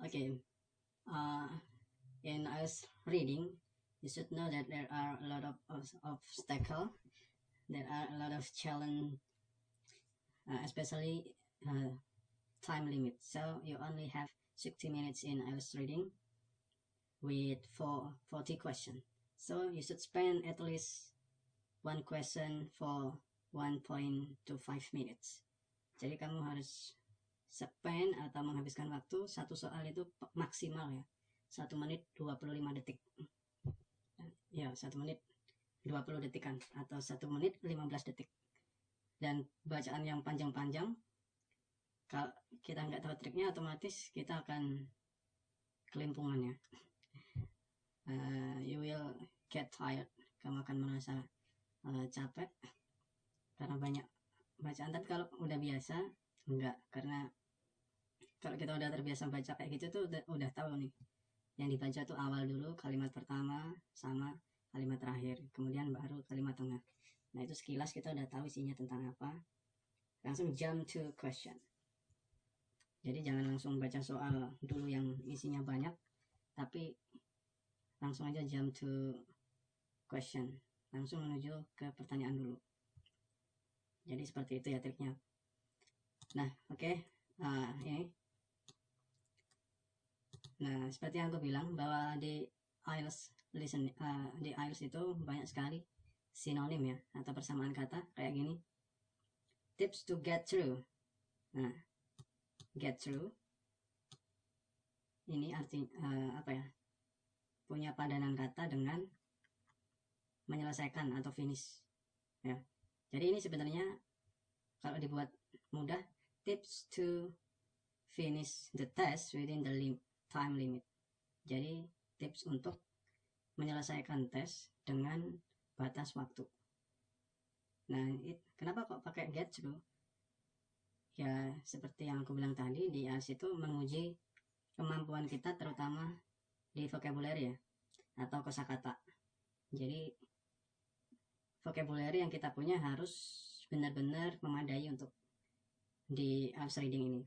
Okay. In IELTS reading, you should know that there are a lot of obstacles. There are a lot of challenge, especially time limit. So you only have 60 minutes in IELTS reading with 40 questions. So you should spend at least one question for 1.25 minutes. Jadi kamu harus spend atau menghabiskan waktu satu soal itu maksimal ya 1 menit 25 detik ya 1 menit 20 detikan atau 1 menit 15 detik. Dan bacaan yang panjang-panjang, kalau kita nggak tahu triknya, otomatis kita akan kelimpungan ya. You will get tired, kamu akan merasa capek karena banyak bacaan. Tapi kalau udah biasa enggak, karena kalau kita udah terbiasa baca kayak gitu tuh udah tahu nih yang dibaca tuh awal dulu, kalimat pertama sama kalimat terakhir, kemudian baru kalimat tengah. Nah itu sekilas kita udah tahu isinya tentang apa. Langsung jump to question. Jadi jangan langsung baca soal dulu yang isinya banyak, tapi langsung aja jump to question, langsung menuju ke pertanyaan dulu. Jadi seperti itu ya triknya. Nah oke. Ini nah seperti yang aku bilang bahwa di IELTS di IELTS itu banyak sekali sinonim ya atau persamaan kata kayak gini. Tips to get through. Nah, get through ini arti apa ya? Punya padanan kata dengan menyelesaikan atau finish ya. Jadi ini sebenarnya kalau dibuat mudah, tips to finish the test within the time limit. Jadi tips untuk menyelesaikan tes dengan batas waktu. Nah, kenapa kok pakai get through? Ya seperti yang aku bilang tadi, di IELTS itu menguji kemampuan kita terutama di vocabulary ya atau kosakata. Jadi vocabulary yang kita punya harus benar-benar memadai untuk di IELTS reading ini,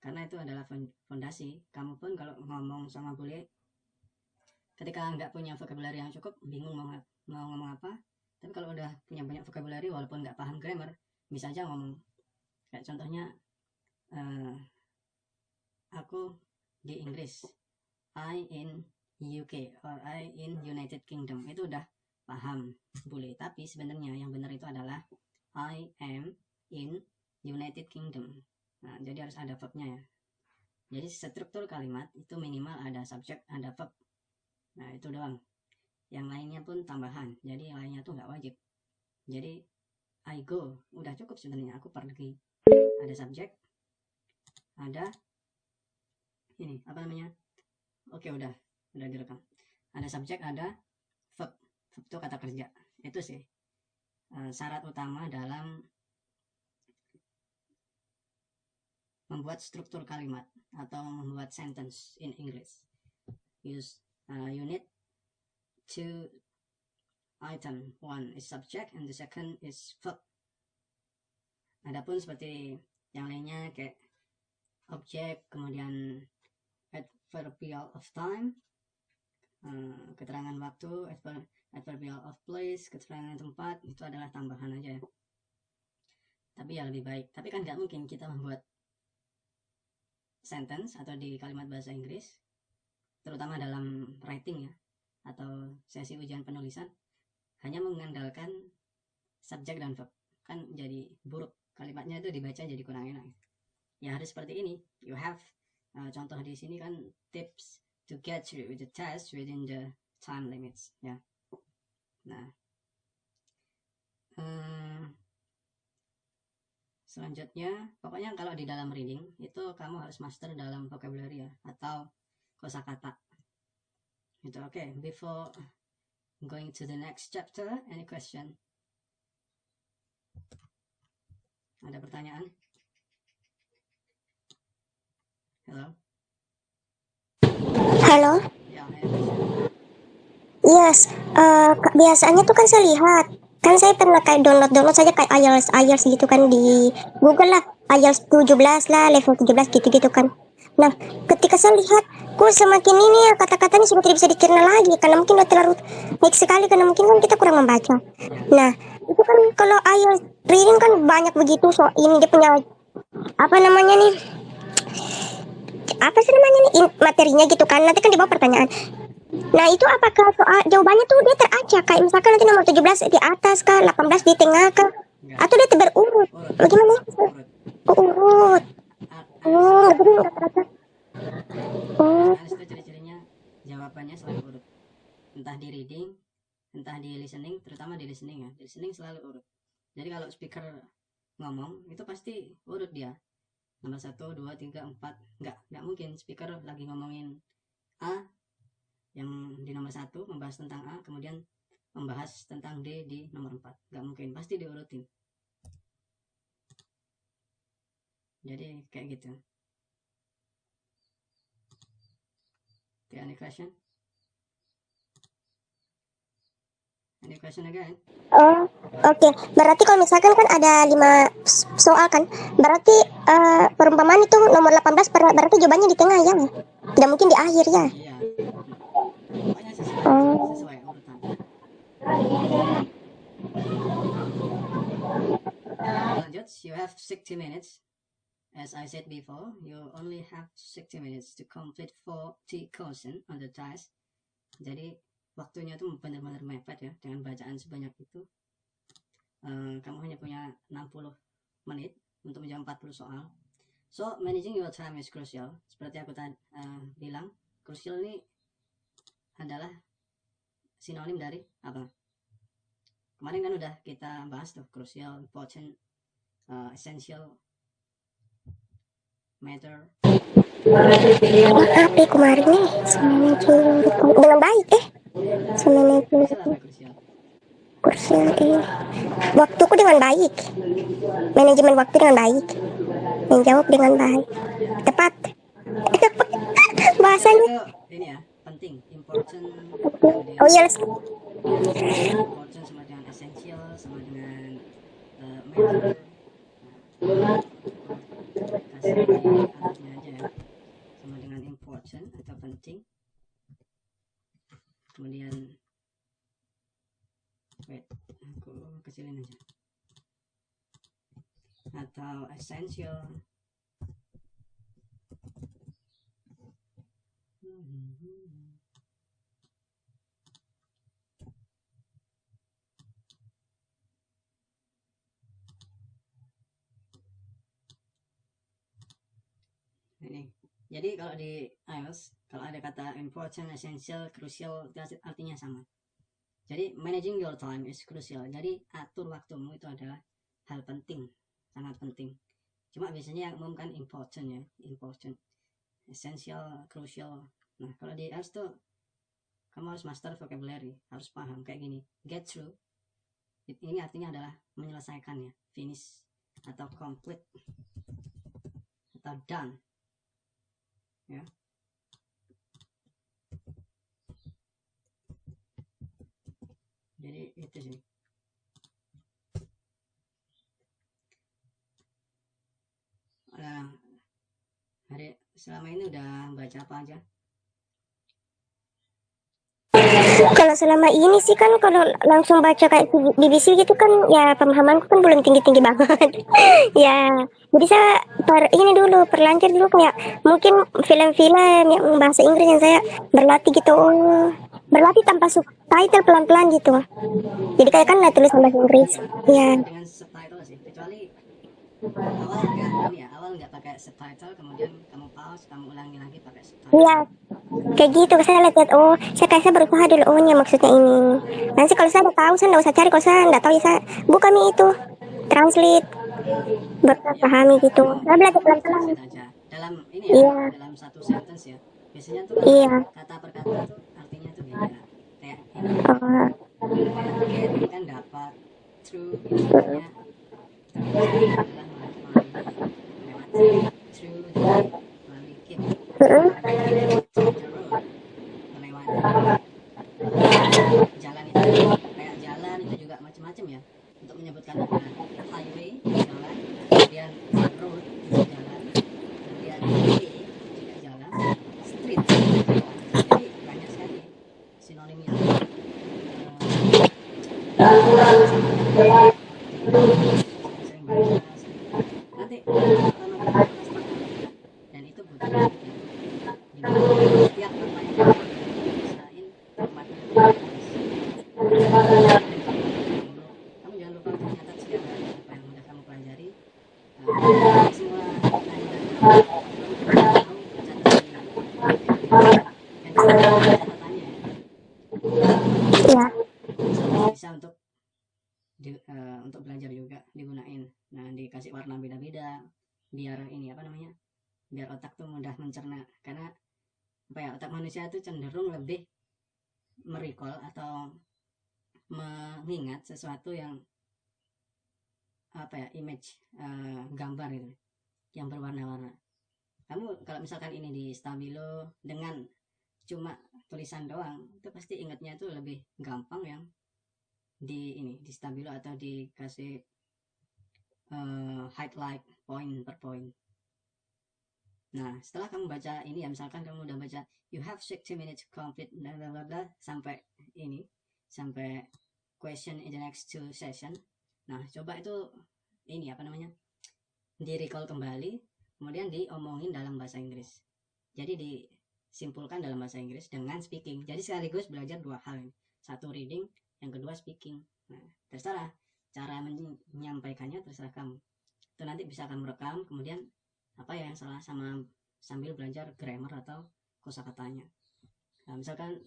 karena itu adalah fondasi. Kamu pun kalau ngomong sama bule, ketika nggak punya vocabulary yang cukup, bingung mau ngomong apa. Tapi kalau udah punya banyak vocabulary, walaupun nggak paham grammar, bisa aja ngomong. Kayak contohnya, aku di Inggris, I in UK or I in United Kingdom, itu udah paham bule. Tapi sebenarnya yang benar itu adalah I am in United Kingdom. Nah, jadi harus ada verbnya ya. Jadi struktur kalimat itu minimal ada subjek, ada verb. Nah itu doang. Yang lainnya pun tambahan. Jadi lainnya tuh nggak wajib. Jadi I go udah cukup sebenarnya. Aku pergi. Ada subjek, ada ini apa namanya? Oke udah direkam. Ada subjek, ada verb. Verb itu kata kerja. Itu sih syarat utama dalam membuat struktur kalimat atau membuat sentence in English. You need two item. One is subject and the second is verb. Adapun seperti yang lainnya kayak objek, kemudian adverbial of time, keterangan waktu, adverbial of place, keterangan tempat, itu adalah tambahan aja. Tapi ya lebih baik. Tapi kan nggak mungkin kita membuat sentence atau di kalimat bahasa Inggris, terutama dalam writing ya atau sesi ujian penulisan, hanya mengandalkan subjek dan verb. Kan jadi buruk, kalimatnya itu dibaca jadi kurang enak. Ya harus seperti ini. You have contoh di sini kan, tips to get through the test within the time limits ya. Nah selanjutnya, pokoknya kalau di dalam reading itu kamu harus master dalam vocabulary ya atau kosakata itu. Oke, before going to the next chapter, any question? Ada pertanyaan? Halo. Ya, Yes, biasanya tuh kan saya lihat, kan saya pernah kayak download saja kayak IELTS gitu kan di Google lah, IELTS 17 lah, level 17 gitu-gitu kan. Nah, ketika saya lihat, kok semakin ini ya kata-katanya sudah tidak bisa dicerna lagi, karena mungkin udah terlalu baik sekali, karena mungkin kan kita kurang membaca. Nah, itu kan kalau IELTS reading kan banyak begitu, so ini dia punya apa namanya nih, apa sih namanya nih, materinya gitu kan, nanti kan di bawah pertanyaan. Nah, itu apakah soal jawabannya tuh dia teracak, kayak misalkan nanti nomor 17 di atas kah, 18 di tengah kah, atau dia berurut, bagaimana? Oh, urut. Oh, jadi nggak teracak. Oh, IELTS itu ciri-cirinya jawabannya selalu urut, entah di reading, entah di listening, terutama di listening ya. Di listening selalu urut. Jadi kalau speaker ngomong itu pasti urut dia, nomor 1, 2, 3, 4. Nggak mungkin speaker lagi ngomongin A, yang di nomor 1 membahas tentang A, kemudian membahas tentang D di nomor 4. Nggak mungkin, pasti diurutin. Jadi kayak gitu. Okay, any question? Any question again? oh, oke. Berarti kalau misalkan kan ada 5 soal kan, berarti perumpamaan itu nomor 18 berarti jawabannya di tengah ya? Tidak mungkin di akhir ya? Iya. Pokoknya Oh, sesuai urutan. Lanjut, you have 60 minutes. As I said before, you only have 60 minutes to complete 40 questions on the test. Jadi waktunya tuh benar-benar mepet ya, dengan bacaan sebanyak itu. Kamu hanya punya 60 menit untuk menjawab 40 soal. So, managing your time is crucial. Seperti aku tadi bilang, crucial ini adalah sinonim dari apa? Kemarin kan udah kita bahas tuh, crucial, important, essential, matter. apa kemarin nih? Dengan baik Crucial apa crucial? Kursial waktuku dengan baik, manajemen waktu dengan baik, menjawab dengan baik, tepat. Bahasanya. Itu ini ya, penting, important. Oh iya, Important sama dengan essential, sama dengan matter. Kasih alatnya aja ya, sama dengan important atau penting. Kemudian wait, aku kecilin aja, atau essential. Ini jadi kalau di IELTS kalau ada kata important, essential, crucial, artinya sama. Jadi managing your time is crucial. Jadi atur waktumu itu adalah hal penting, sangat penting. Cuma biasanya yang umum kan important ya, important, essential, crucial. Nah kalau di IELTS tuh kamu harus master vocabulary, harus paham kayak gini. Get through, ini artinya adalah menyelesaikan ya, finish atau complete atau done ya. Jadi itu sih. Hari selama ini udah baca apa aja? Kalau selama ini sih kan kalau langsung baca kayak BBC gitu kan ya pemahamanku kan belum tinggi-tinggi banget. Ya, jadi saya ini dulu perlancar dulu kayak mungkin film-film yang bahasa Inggris yang saya berlatih gitu. Oh, berlatih tanpa subtitle pelan-pelan gitu. Jadi kayak kan tulis bahasa Inggris. Ya. Dengan subtitle sih, kecuali awal nggak pakai subtitle, kemudian kamu pause, kamu ulangi lagi pakai subtitle. Iya, kayak gitu saya lihat, oh saya berusaha dulu, oh ya maksudnya ini. Nanti kalau saya udah tahu saya nggak usah cari, kalau saya nggak tahu ya saya buka itu translate, berpahami gitu. Saya belajar pelan-pelan. Dalam ini ya, Iya. dalam satu sentence ya, biasanya tuh Iya. kata per kata tuh artinya tuh beda. Kayak ini, get ini kan dapat, true ini artinya adalah melewati, true melalui keep, jalan itu kayak jalan itu juga macam-macam ya, untuk menyebutkan highway jalan, kemudian road itu jalan, kemudian way sering baca, nanti lama-lama itu pasti tahu ya. Dan itu butuh waktu yang dimana setiap apa yang kamu usahain formatnya itu ditulis. Dan kamu jangan lupa untuk nyatat setiap hari apa yang udah kamu pelajari. Dari semua pelajarannya kamu tahu catat di buku, dan catat catatannya ya. Iya. Bisa untuk belajar juga digunain. Nah, dikasih warna beda-beda biar ini apa namanya, biar otak tuh mudah mencerna, karena apa ya, otak manusia itu cenderung lebih merecall atau mengingat sesuatu yang apa ya, image, gambar gitu yang berwarna-warna. Kamu kalau misalkan ini di stabilo dengan cuma tulisan doang, itu pasti ingatnya tuh lebih gampang yang di stabilo atau dikasih highlight point per point. Nah, setelah kamu baca ini ya, misalkan kamu udah baca you have 60 minutes to complete bla bla bla bla sampai ini, sampai question in the next 2 session. Nah, coba itu ini apa namanya, di recall kembali, kemudian diomongin dalam bahasa Inggris. Jadi disimpulkan dalam bahasa Inggris dengan speaking. Jadi sekaligus belajar dua hal, satu reading, yang kedua speaking. Nah, terserah cara menyampaikannya, terserah kamu. Itu nanti bisa kamu rekam, kemudian apa ya yang salah sama sambil belajar grammar atau kosakatanya. Nah, misalkan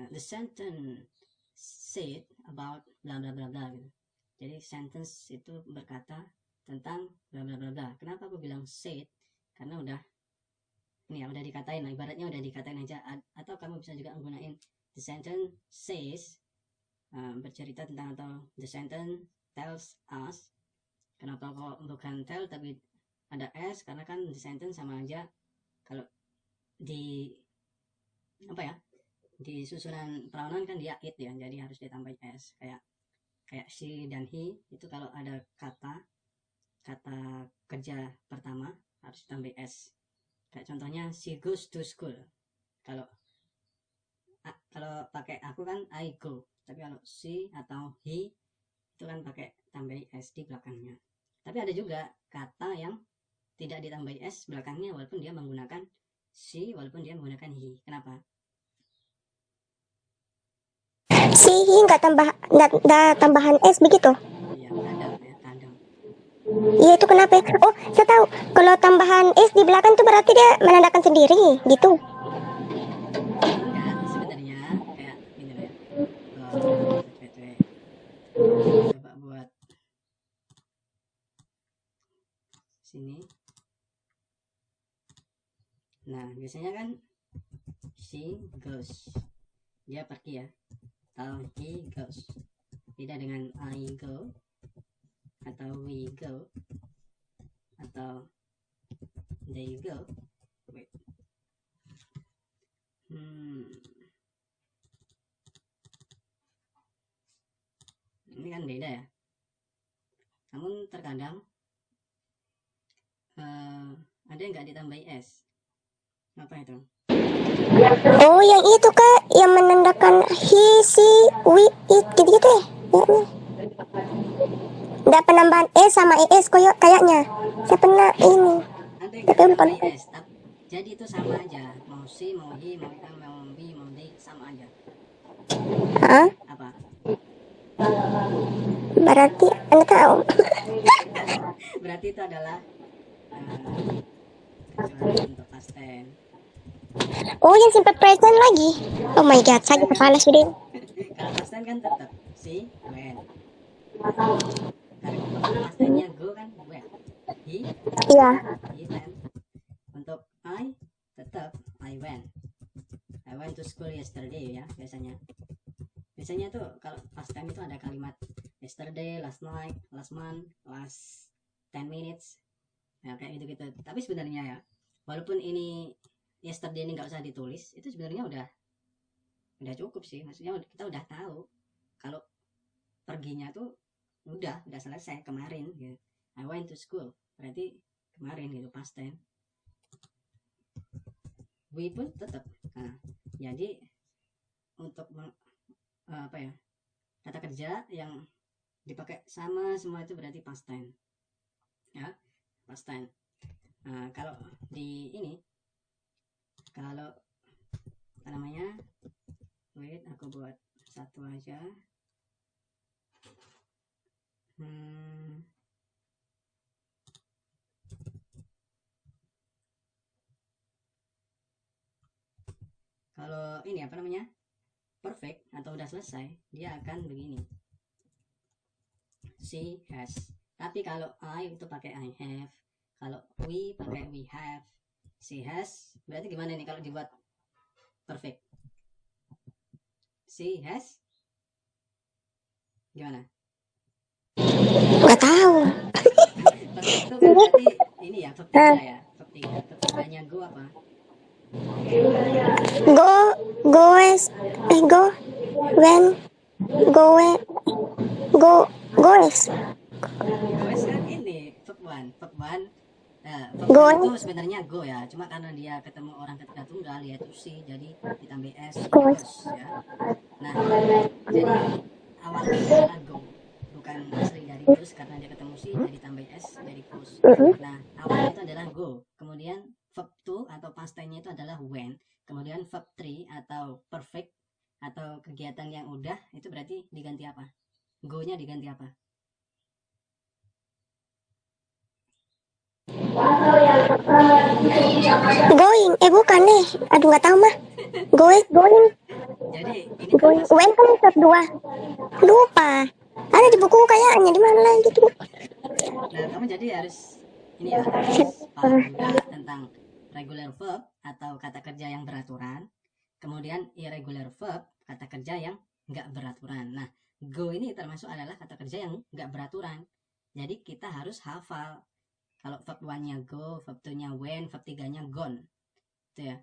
the sentence said about bla bla bla bla gitu. Jadi sentence itu berkata tentang bla bla bla bla. Kenapa aku bilang said? Karena udah ini ya, udah dikatain lah, ibaratnya udah dikatain aja. Atau kamu bisa juga menggunakan the sentence says, bercerita tentang, atau the sentence tells us. Kenapa kok bukan tell tapi ada s? Karena kan the sentence sama aja kalau di apa ya, di susunan perawanan kan dia it ya, jadi harus ditambah s. Kayak she dan he itu kalau ada kata kerja pertama harus ditambah s. Kayak contohnya she goes to school. Kalau pakai aku kan I go, tapi kalau she atau he itu kan pakai tambah s di belakangnya. Tapi ada juga kata yang tidak ditambah s belakangnya walaupun dia menggunakan she, walaupun dia menggunakan he. Kenapa? Si nggak tambahan S begitu. Iya, kadang ya, kadang. Iya itu kenapa ya? Oh, saya tahu. Kalau tambahan S di belakang tuh berarti dia menandakan sendiri gitu. Enggak, sebenarnya kayak ini loh ya. Coba buat sini. Nah, biasanya kan she goes, dia pergi ya, atau he goes. Beda dengan I go, atau we go, atau they go. Wait. Ini kan beda ya. Namun terkadang ada yang nggak ditambahi s. Apa itu? Oh, yang itu kak, yang menandakan he, she, we, it gitu-gitu ya? Nggak penambahan S sama ES kayaknya. Saya pernah ini. Ada yang Tapi nggak lupa. ditambahi s, jadi itu sama aja. Mau she, mau he, mau it, mau we, mau they, sama aja. Hah? Apa? Berarti Anda tahu. Berarti itu adalah kecuali untuk past tense. Oh, yang simple present lagi. Oh my god, saya kepala sudah. Kalau past tense kan tetap si, when. Kalau past tense-nya go kan where. Iya. He went. Untuk I tetap I went. I went to school yesterday ya biasanya. Biasanya tuh kalau past time itu ada kalimat yesterday, last night, last month, last 10 minutes. Ya kayak gitu-gitu. Tapi sebenarnya ya, walaupun ini yesterday ini nggak usah ditulis, itu sebenarnya udah cukup sih. Maksudnya kita udah tahu kalau perginya tuh udah selesai kemarin gitu. I went to school berarti kemarin gitu, past tense. We pun tetap. Nah, jadi untuk apa ya, kata kerja yang dipakai sama semua itu berarti past tense ya, past tense. Nah, kalau di ini, kalau apa namanya, wait aku buat satu aja. Kalau ini apa namanya, perfect atau udah selesai, dia akan begini, she has. Tapi kalau I itu pakai I have, kalau we pakai we have, she has berarti gimana nih kalau dibuat perfect? She has gimana? Nggak tahu. Perfect itu kan berarti ini ya, verb 3 ya, verb 3. Verb 3-nya go apa? Goes, go, when, goes. Goes kan ini verb 1. Verb 1 verb 1 itu sebenarnya go ya, cuma karena dia ketemu orang ketiga tunggal yaitu si, jadi ditambah s, goes ya. Nah, jadi awalnya adalah go, bukan asli dari goes, karena dia ketemu si jadi tambah s jadi goes. Nah, awalnya itu adalah go, kemudian verb 2 atau past tense-nya itu adalah when, kemudian verb 3 atau perfect atau kegiatan yang udah itu berarti diganti apa? Go-nya diganti apa? Going, bukan deh. Aduh nggak tahu mah. Going. Jadi ini Going. termasuk, When kan verb 2. Lupa. Ada di buku kayaknya, di mana lagi tuh? nah kamu jadi harus ini ya, harus paham juga tentang regular verb atau kata kerja yang beraturan, kemudian irregular verb, kata kerja yang nggak beraturan. Nah, go ini termasuk adalah kata kerja yang nggak beraturan, jadi kita harus hafal. Kalau verb 1-nya go, verb 2-nya when, verb 3-nya gone itu ya.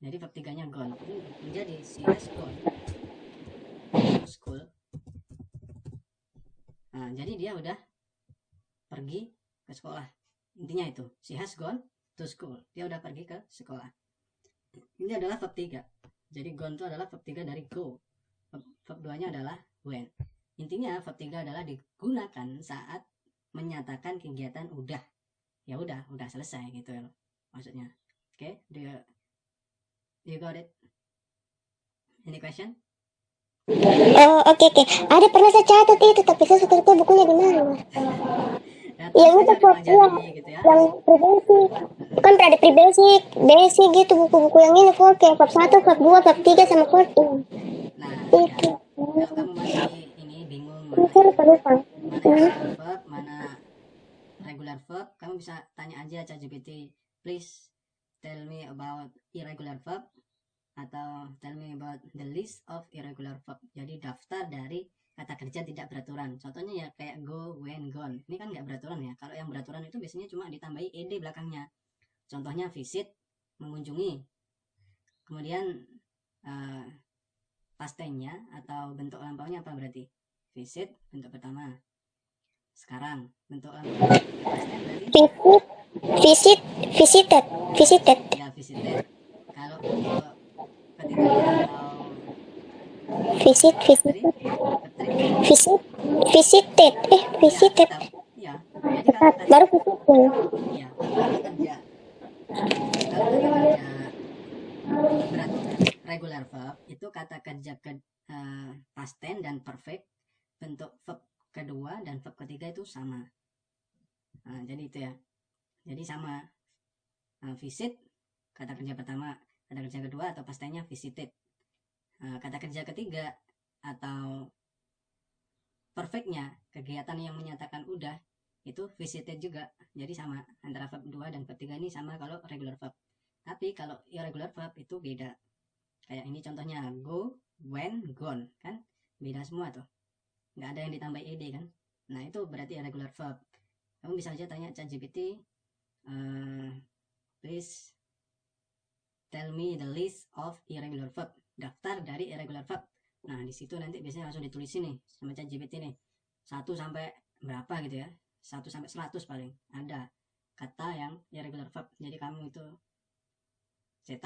Jadi verb 3-nya gone itu menjadi she has gone to school. Nah, jadi dia udah pergi ke sekolah, intinya itu she has gone to school, dia udah pergi ke sekolah. Ini adalah verb 3, jadi gone itu adalah verb 3 dari go. Verb 2-nya adalah when. Intinya verb 3 adalah digunakan saat menyatakan kegiatan udah, ya udah selesai gitu ya maksudnya. Oke, do you got it? Any question? Oke. Ada pernah saya catat itu, tapi saya sudah tahu bukunya di mana. Yang itu gitu ya. yang pre-basic. Kan ada pre-basic, basic gitu buku-buku yang ini kayak bab 1, bab 2, bab 3 sama 14. Nah, itu. Ya, kalau kamu masih ini bingung Saya lupa. mana verb, mana regular verb, kamu bisa tanya aja ChatGPT, please tell me about irregular verb, atau tell me about the list of irregular verb. Jadi daftar dari kata kerja tidak beraturan. Contohnya ya kayak go, when, gone. Ini kan nggak beraturan ya. Kalau yang beraturan itu biasanya cuma ditambahi ed belakangnya. Contohnya visit, mengunjungi. Kemudian past tense-nya atau bentuk lampaunya apa berarti? Visit bentuk pertama. Sekarang bentuk lampaunya past tense berarti visited. Ya, visited. Kalau bentuk ketiganya atau visited. Visited. Ya, jadi kalau baru visited. Iya, kalau kata kerja beraturan, regular verb itu kata kerja past tense dan perfect, bentuk verb kedua dan verb ketiga itu sama. Nah, jadi itu ya. Jadi sama. Visit kata kerja pertama, kata kerja kedua atau past tense-nya visited. Kata kerja ketiga atau perfectnya, kegiatan yang menyatakan udah, itu visited juga. Jadi sama antara verb 2 dan verb 3 ini sama kalau regular verb. Tapi kalau irregular verb itu beda. Kayak ini contohnya go, when, gone, kan beda semua tuh. Nggak ada yang ditambah ed kan. Nah, itu berarti irregular verb. Kamu bisa aja tanya ChatGPT, please tell me the list of irregular verb, daftar dari irregular verb. Nah, di situ nanti biasanya langsung ditulis nih sama ChatGPT nih. 1 sampai berapa gitu ya. 1 sampai 100 paling ada kata yang irregular verb. Jadi kamu itu